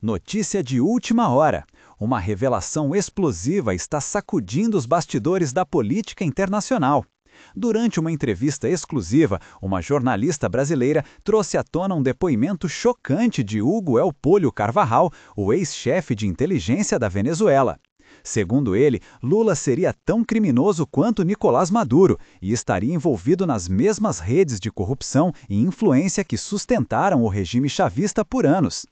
Notícia de última hora. Uma revelação explosiva está sacudindo os bastidores da política internacional. Durante uma entrevista exclusiva, uma jornalista brasileira trouxe à tona um depoimento chocante de Hugo Elpolho Carvajal, o ex-chefe de inteligência da Venezuela. Segundo ele, Lula seria tão criminoso quanto Nicolás Maduro e estaria envolvido nas mesmas redes de corrupção e influência que sustentaram o regime chavista por anos.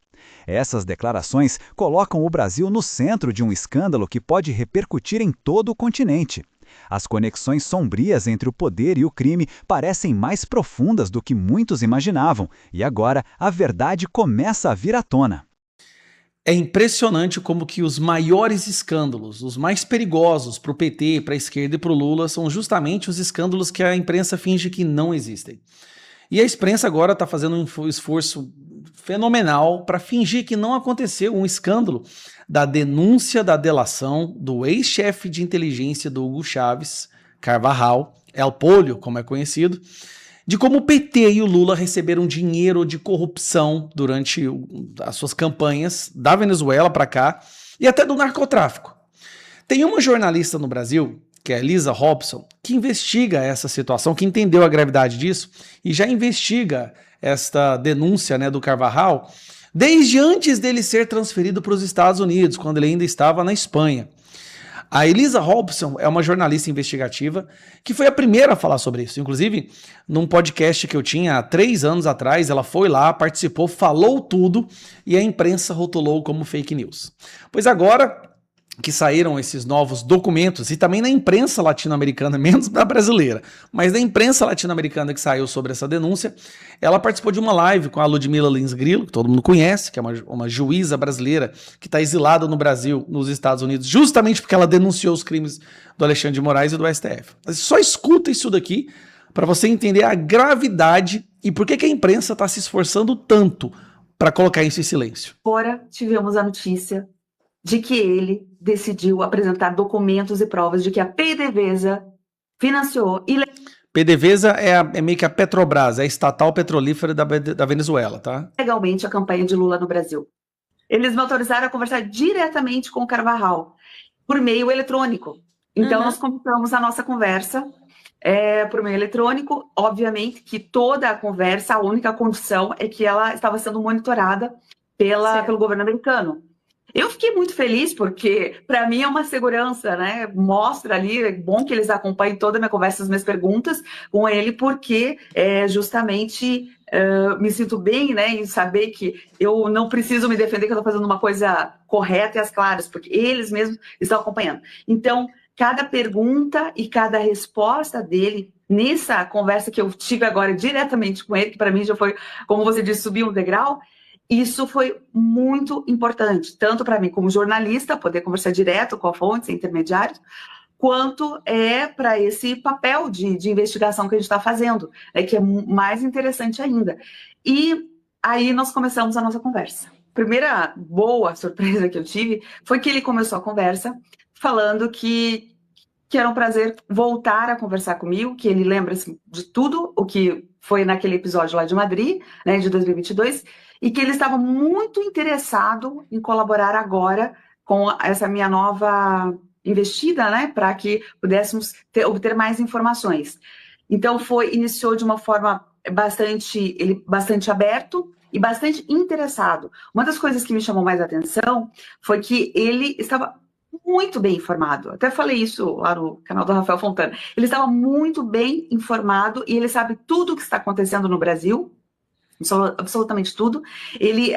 Essas declarações colocam o Brasil no centro de um escândalo que pode repercutir em todo o continente. As conexões sombrias entre o poder e o crime parecem mais profundas do que muitos imaginavam, e agora a verdade começa a vir à tona. É impressionante como que os maiores escândalos, os mais perigosos para o PT, para a esquerda e para o Lula, são justamente os escândalos que a imprensa finge que não existem. E a imprensa agora está fazendo um esforço fenomenal para fingir que não aconteceu um escândalo da denúncia da delação do ex-chefe de inteligência do Hugo Chávez, Carvajal, Elpolho, como é conhecido, de como o PT e o Lula receberam dinheiro de corrupção durante as suas campanhas da Venezuela para cá e até do narcotráfico. Tem uma jornalista no Brasil, que é a Lisa Robson, que investiga essa situação, que entendeu a gravidade disso e já investiga esta denúncia, né, do Carvajal desde antes dele ser transferido para os Estados Unidos, quando ele ainda estava na Espanha. A Elisa Robson é uma jornalista investigativa que foi a primeira a falar sobre isso. Inclusive, num podcast que eu tinha há 3 anos atrás, ela foi lá, participou, falou tudo e a imprensa rotulou como fake news. Pois agora que saíram esses novos documentos, e também na imprensa latino-americana, menos da brasileira, mas na imprensa latino-americana que saiu sobre essa denúncia, ela participou de uma live com a Ludmila Lins Grillo, que todo mundo conhece, que é uma juíza brasileira que está exilada no Brasil, nos Estados Unidos, justamente porque ela denunciou os crimes do Alexandre de Moraes e do STF. Mas só escuta isso daqui para você entender a gravidade e por que a imprensa está se esforçando tanto para colocar isso em silêncio. Agora tivemos a notícia de que ele decidiu apresentar documentos e provas de que a PDVSA financiou PDVSA é meio que a Petrobras, é a estatal petrolífera da Venezuela, tá? legalmente a campanha de Lula no Brasil. Eles me autorizaram a conversar diretamente com o Carvajal, por meio eletrônico. Então, nós começamos a nossa conversa por meio eletrônico. Obviamente que toda a conversa, a única condição é que ela estava sendo monitorada pelo governo americano. Eu fiquei muito feliz porque, para mim, é uma segurança, né? Mostra ali, é bom que eles acompanhem toda a minha conversa, as minhas perguntas com ele, porque justamente me sinto bem, né, em saber que eu não preciso me defender, que eu estou fazendo uma coisa correta e às claras, porque eles mesmos estão acompanhando. Então, cada pergunta e cada resposta dele, nessa conversa que eu tive agora diretamente com ele, que para mim já foi, como você disse, subir um degrau. Isso foi muito importante, tanto para mim como jornalista, poder conversar direto com a fonte, sem intermediários, quanto para esse papel de investigação que a gente está fazendo, que é mais interessante ainda. E aí nós começamos a nossa conversa. Primeira boa surpresa que eu tive foi que ele começou a conversa falando que era um prazer voltar a conversar comigo, que ele lembra-se de tudo o que foi naquele episódio lá de Madrid, né, de 2022, e que ele estava muito interessado em colaborar agora com essa minha nova investida, né, para que pudéssemos obter mais informações. Então, iniciou de uma forma bastante aberto e bastante interessado. Uma das coisas que me chamou mais a atenção foi que ele estava muito bem informado. Até falei isso lá no canal do Rafael Fontana. Ele estava muito bem informado e ele sabe tudo o que está acontecendo no Brasil, absolutamente tudo. Ele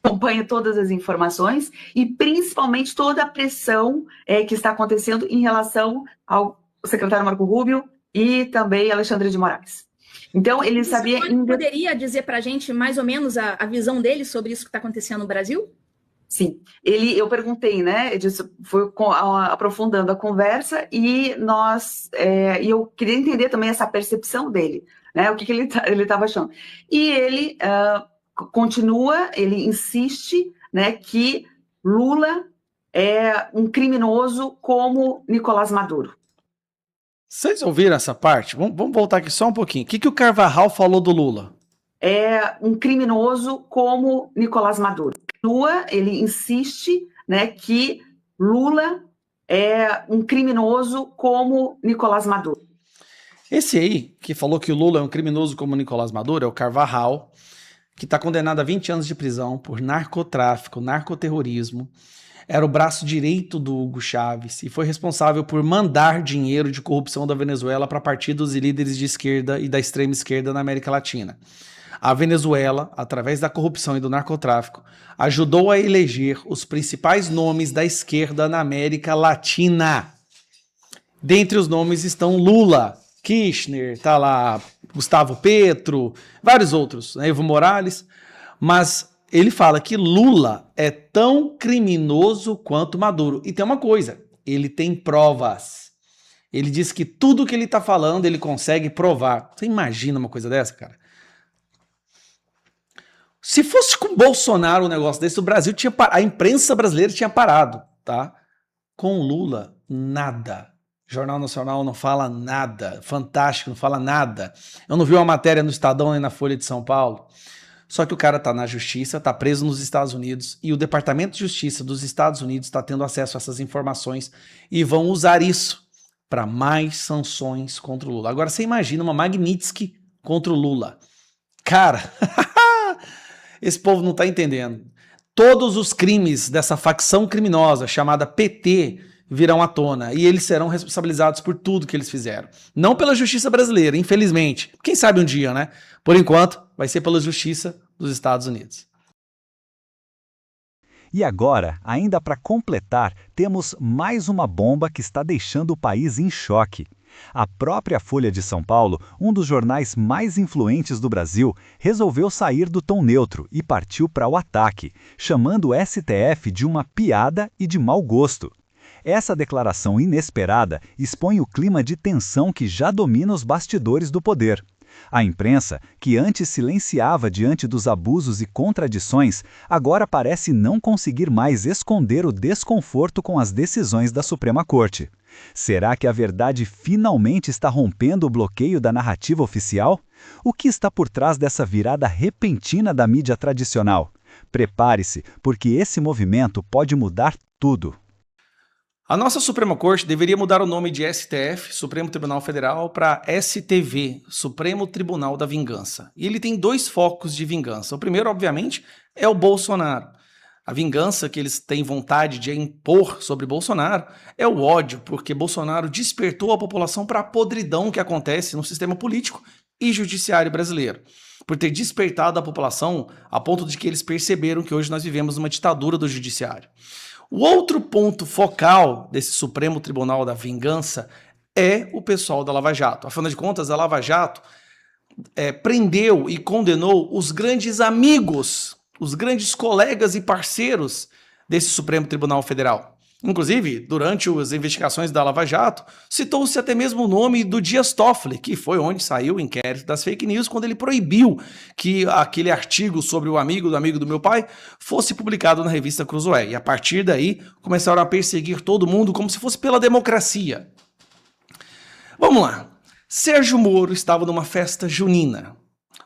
acompanha todas as informações e principalmente toda a pressão que está acontecendo em relação ao secretário Marco Rubio e também Alexandre de Moraes. Então, ele sabia... Poderia dizer para a gente mais ou menos a visão dele sobre isso que está acontecendo no Brasil? Sim, eu perguntei, né? Foi aprofundando a conversa e eu queria entender também essa percepção dele, né? O que ele estava achando. E ele continua, ele insiste, né, que Lula é um criminoso como Nicolás Maduro. Vocês ouviram essa parte? Vamos voltar aqui só um pouquinho. O que o Carvajal falou do Lula? um criminoso como Nicolás Maduro. Lula, ele insiste, né, que Lula é um criminoso como Nicolás Maduro. Esse aí, que falou que o Lula é um criminoso como Nicolás Maduro, é o Carvajal, que está condenado a 20 anos de prisão por narcotráfico, narcoterrorismo. Era o braço direito do Hugo Chávez e foi responsável por mandar dinheiro de corrupção da Venezuela para partidos e líderes de esquerda e da extrema esquerda na América Latina. A Venezuela, através da corrupção e do narcotráfico, ajudou a eleger os principais nomes da esquerda na América Latina. Dentre os nomes estão Lula, Kirchner, tá lá Gustavo Petro, vários outros, né, Evo Morales, mas ele fala que Lula é tão criminoso quanto Maduro. E tem uma coisa, ele tem provas. Ele diz que tudo que ele tá falando ele consegue provar. Você imagina uma coisa dessa, cara? Se fosse com Bolsonaro um negócio desse, o Brasil tinha a imprensa brasileira tinha parado, tá? Com Lula, nada. Jornal Nacional não fala nada. Fantástico, não fala nada. Eu não vi uma matéria no Estadão nem na Folha de São Paulo. Só que o cara tá na justiça, tá preso nos Estados Unidos e o Departamento de Justiça dos Estados Unidos está tendo acesso a essas informações e vão usar isso para mais sanções contra o Lula. Agora você imagina uma Magnitsky contra o Lula. Cara, esse povo não tá entendendo. Todos os crimes dessa facção criminosa chamada PT virão à tona e eles serão responsabilizados por tudo que eles fizeram. Não pela justiça brasileira, infelizmente. Quem sabe um dia, né? Por enquanto, vai ser pela justiça dos Estados Unidos. E agora, ainda para completar, temos mais uma bomba que está deixando o país em choque. A própria Folha de São Paulo, um dos jornais mais influentes do Brasil, resolveu sair do tom neutro e partiu para o ataque, chamando o STF de uma piada e de mau gosto. Essa declaração inesperada expõe o clima de tensão que já domina os bastidores do poder. A imprensa, que antes silenciava diante dos abusos e contradições, agora parece não conseguir mais esconder o desconforto com as decisões da Suprema Corte. Será que a verdade finalmente está rompendo o bloqueio da narrativa oficial? O que está por trás dessa virada repentina da mídia tradicional? Prepare-se, porque esse movimento pode mudar tudo. A nossa Suprema Corte deveria mudar o nome de STF, Supremo Tribunal Federal, para STV, Supremo Tribunal da Vingança. E ele tem dois focos de vingança. O primeiro, obviamente, é o Bolsonaro. A vingança que eles têm vontade de impor sobre Bolsonaro é o ódio, porque Bolsonaro despertou a população para a podridão que acontece no sistema político e judiciário brasileiro. Por ter despertado a população a ponto de que eles perceberam que hoje nós vivemos uma ditadura do judiciário. O outro ponto focal desse Supremo Tribunal da Vingança é o pessoal da Lava Jato. Afinal de contas, a Lava Jato prendeu e condenou os grandes amigos, os grandes colegas e parceiros desse Supremo Tribunal Federal. Inclusive, durante as investigações da Lava Jato, citou-se até mesmo o nome do Dias Toffoli, que foi onde saiu o inquérito das fake news, quando ele proibiu que aquele artigo sobre o amigo do meu pai fosse publicado na revista Cruzoé. E a partir daí, começaram a perseguir todo mundo como se fosse pela democracia. Vamos lá. Sérgio Moro estava numa festa junina.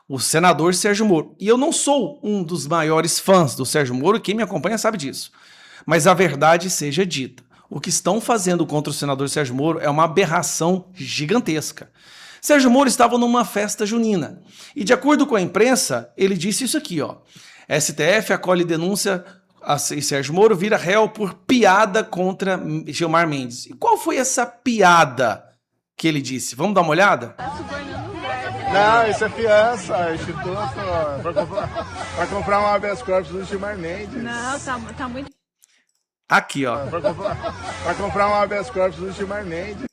O senador Sérgio Moro. E eu não sou um dos maiores fãs do Sérgio Moro, quem me acompanha sabe disso. Mas a verdade seja dita. O que estão fazendo contra o senador Sérgio Moro é uma aberração gigantesca. Sérgio Moro estava numa festa junina. E de acordo com a imprensa, ele disse isso aqui, ó. STF acolhe denúncia e Sérgio Moro vira réu por piada contra Gilmar Mendes. E qual foi essa piada que ele disse? Vamos dar uma olhada? Não, isso é fiança, instituto, para comprar um habeas corpus do Gilmar Mendes. Não, tá muito... Aqui, ó. Para comprar um habeas corpus do Gilmar Mendes.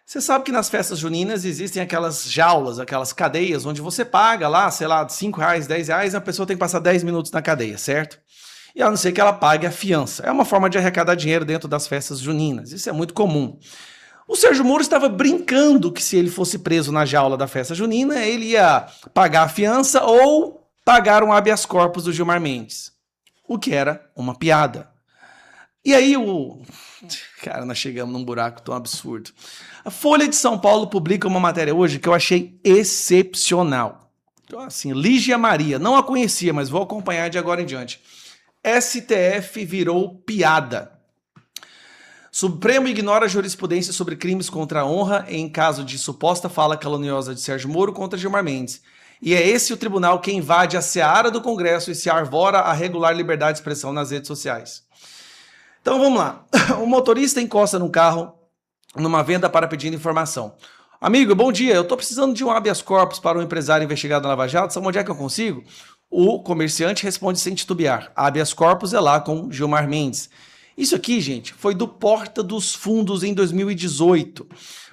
Você sabe que nas festas juninas existem aquelas jaulas, aquelas cadeias, onde você paga lá, sei lá, R$5, R$10, e a pessoa tem que passar 10 minutos na cadeia, certo? E a não ser que ela pague a fiança. É uma forma de arrecadar dinheiro dentro das festas juninas. Isso é muito comum. O Sérgio Moro estava brincando que se ele fosse preso na jaula da festa junina, ele ia pagar a fiança ou pagar um habeas corpus do Gilmar Mendes. O que era uma piada. E aí Cara, nós chegamos num buraco tão absurdo. A Folha de São Paulo publica uma matéria hoje que eu achei excepcional. Então, assim, Lígia Maria, não a conhecia, mas vou acompanhar de agora em diante. STF virou piada. Supremo ignora a jurisprudência sobre crimes contra a honra em caso de suposta fala caluniosa de Sérgio Moro contra Gilmar Mendes. E é esse o tribunal que invade a seara do Congresso e se arvora a regular liberdade de expressão nas redes sociais. Então vamos lá. O motorista encosta num carro numa venda para pedir informação. Amigo, bom dia, eu estou precisando de um habeas corpus para um empresário investigado na Lava Jato, sabe onde é que eu consigo? O comerciante responde sem titubear, habeas corpus é lá com Gilmar Mendes. Isso aqui, gente, foi do Porta dos Fundos em 2018,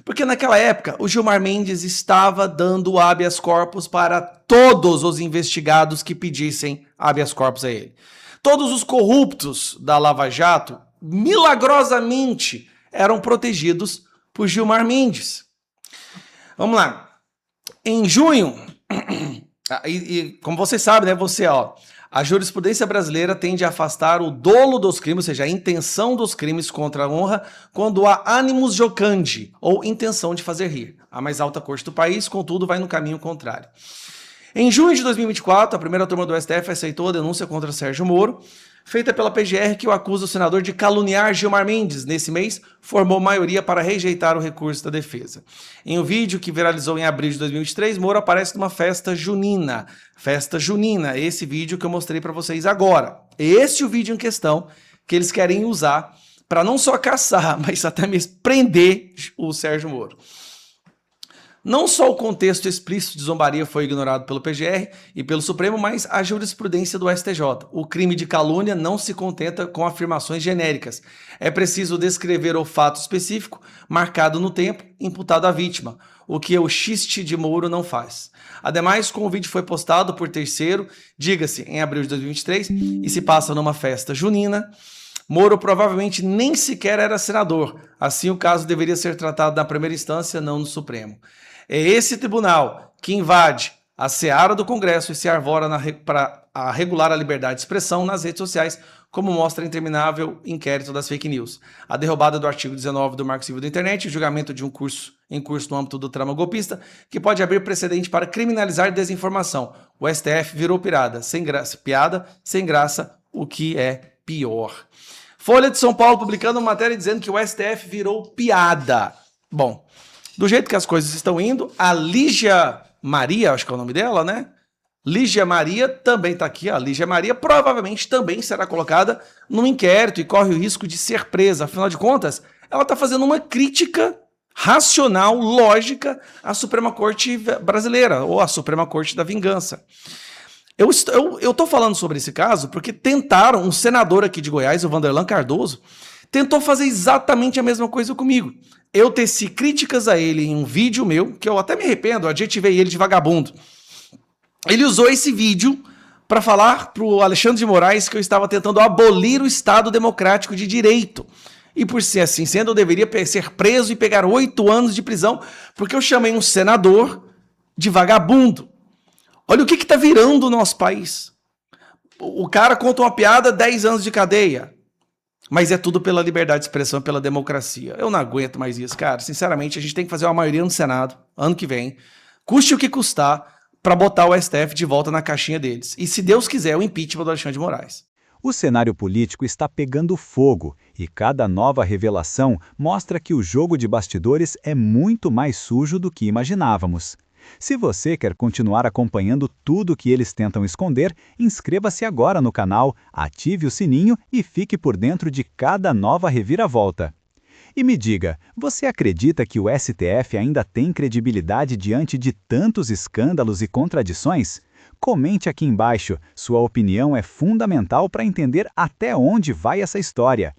porque naquela época o Gilmar Mendes estava dando habeas corpus para todos os investigados que pedissem habeas corpus a ele. Todos os corruptos da Lava Jato, milagrosamente, eram protegidos por Gilmar Mendes. Vamos lá. Em junho, como você sabe, né, a jurisprudência brasileira tende a afastar o dolo dos crimes, ou seja, a intenção dos crimes contra a honra, quando há animus jocandi, ou intenção de fazer rir. A mais alta corte do país, contudo, vai no caminho contrário. Em junho de 2024, a primeira turma do STF aceitou a denúncia contra Sérgio Moro, feita pela PGR, que o acusa o senador de caluniar Gilmar Mendes. Nesse mês, formou maioria para rejeitar o recurso da defesa. Em um vídeo que viralizou em abril de 2023, Moro aparece numa festa junina. Festa junina, esse vídeo que eu mostrei para vocês agora. Esse é o vídeo em questão que eles querem usar para não só caçar, mas até mesmo prender o Sérgio Moro. Não só o contexto explícito de zombaria foi ignorado pelo PGR e pelo Supremo, mas a jurisprudência do STJ. O crime de calúnia não se contenta com afirmações genéricas. É preciso descrever o fato específico, marcado no tempo, imputado à vítima, o que o xiste de Moro não faz. Ademais, como o vídeo foi postado por terceiro, diga-se, em abril de 2023, e se passa numa festa junina, Moro provavelmente nem sequer era senador. Assim, o caso deveria ser tratado na primeira instância, não no Supremo. É esse tribunal que invade a seara do Congresso e se arvora para regular a liberdade de expressão nas redes sociais, como mostra o interminável inquérito das fake news. A derrubada do artigo 19 do Marco Civil da Internet, o julgamento de um curso em curso no âmbito do trama golpista, que pode abrir precedente para criminalizar desinformação. O STF virou piada, sem graça, o que é pior. Folha de São Paulo publicando uma matéria dizendo que o STF virou piada. Bom, do jeito que as coisas estão indo, a Lígia Maria, acho que é o nome dela, né? Lígia Maria também está aqui. A Lígia Maria provavelmente também será colocada num inquérito e corre o risco de ser presa. Afinal de contas, ela está fazendo uma crítica racional, lógica à Suprema Corte brasileira, ou à Suprema Corte da Vingança. Eu estou falando sobre esse caso porque tentaram, um senador aqui de Goiás, o Vanderlan Cardoso, tentou fazer exatamente a mesma coisa comigo. Eu teci críticas a ele em um vídeo meu, que eu até me arrependo, adjetivei ele de vagabundo. Ele usou esse vídeo para falar para o Alexandre de Moraes que eu estava tentando abolir o Estado Democrático de Direito. E por ser assim sendo, eu deveria ser preso e pegar 8 anos de prisão, porque eu chamei um senador de vagabundo. Olha o que está virando o nosso país. O cara conta uma piada, 10 anos de cadeia. Mas é tudo pela liberdade de expressão, pela democracia. Eu não aguento mais isso, cara. Sinceramente, a gente tem que fazer uma maioria no Senado, ano que vem, custe o que custar, para botar o STF de volta na caixinha deles. E se Deus quiser, o impeachment do Alexandre de Moraes. O cenário político está pegando fogo e cada nova revelação mostra que o jogo de bastidores é muito mais sujo do que imaginávamos. Se você quer continuar acompanhando tudo que eles tentam esconder, inscreva-se agora no canal, ative o sininho e fique por dentro de cada nova reviravolta. E me diga, você acredita que o STF ainda tem credibilidade diante de tantos escândalos e contradições? Comente aqui embaixo, sua opinião é fundamental para entender até onde vai essa história.